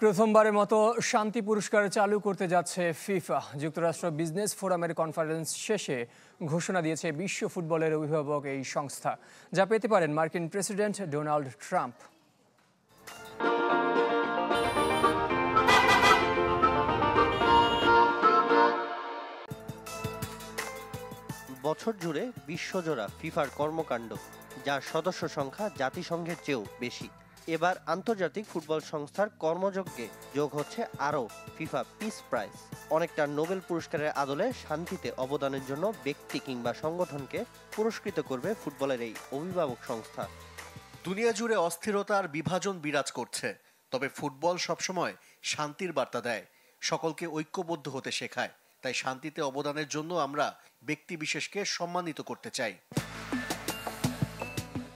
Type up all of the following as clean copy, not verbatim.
প্রথমবারের মতো শান্তি পুরস্কার চালু করতে যাচ্ছে ফিফা। যুক্তরাষ্ট্র বিজনেস ফোরামের কনফারেন্স শেষে ঘোষণা দিয়েছে বিশ্ব ফুটবলের অভিভাবক এই সংস্থা, যা পেতে পারেন মার্কিন প্রেসিডেন্ট ডোনাল্ড ট্রাম্প। বছর জুড়ে বিশ্বজোড়া ফিফার কর্মকাণ্ড, যার সদস্য সংখ্যা জাতিসংঘের চেয়েও বেশি। এবার আন্তর্জাতিক ফুটবল সংস্থার কর্মযজ্ঞে যোগ হচ্ছে আরও ফিফা পিস প্রাইজ। অনেকটা নোবেল পুরস্কারের আদলে শান্তিতে অবদানের জন্য ব্যক্তি কিংবা সংগঠনকে পুরস্কৃত করবে ফুটবলের এই অভিভাবক সংস্থা। দুনিয়া জুড়ে অস্থিরতা আর বিভাজন বিরাজ করছে, তবে ফুটবল সবসময় শান্তির বার্তা দেয়, সকলকে ঐক্যবদ্ধ হতে শেখায়। তাই শান্তিতে অবদানের জন্য আমরা ব্যক্তি বিশেষকে সম্মানিত করতে চাই।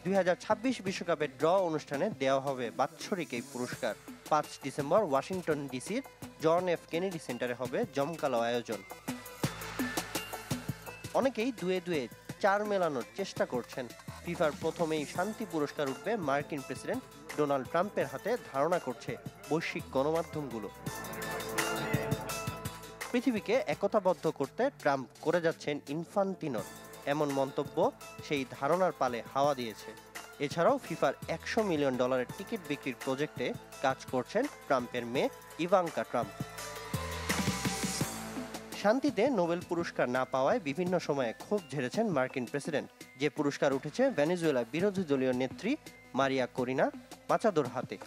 2026 বিশ্বকাপের ড্র অনুষ্ঠানে দেওয়া হবে বাৎসরিক এই পুরস্কার। 5 ডিসেম্বর ওয়াশিংটন ডিসির জন এফ কেনেডি সেন্টারে হবে জমকালো আয়োজন। অনেকেই দুয়ে দুয়ে 4 মেলানোর চেষ্টা করছেন। ফিফার প্রথমেই শান্তি পুরস্কার উঠবে মার্কিন প্রেসিডেন্ট ডোনাল্ড ট্রাম্পের হাতে, ধারণা করছে বৈশ্বিক গণমাধ্যমগুলো। পৃথিবীকে একতাবদ্ধ করতে ট্রাম্প করে যাচ্ছেন ইনফান্তিনোর এমন মন্তব্য সেই ধারণার পালে হাওয়া দিয়েছে। এছাড়াও ফিফার $100 মিলিয়ন টিকিট বিক্রির প্রজেক্টে কাজ করছেন ট্রাম্পের মেয়ে ইভাঙ্কা ট্রাম্প। শান্তিতে নোবেল পুরস্কার না পাওয়ায় বিভিন্ন সময়ে ক্ষোভ ঝেড়েছেন মার্কিন প্রেসিডেন্ট। যে পুরস্কার উঠেছে ভেনেজুয়েলা বিরোধী দলীয় নেত্রী মারিয়া করিনা মাচাদোর হাতে।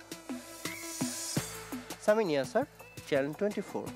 সামিন ইয়াসার, চ্যানেল 24।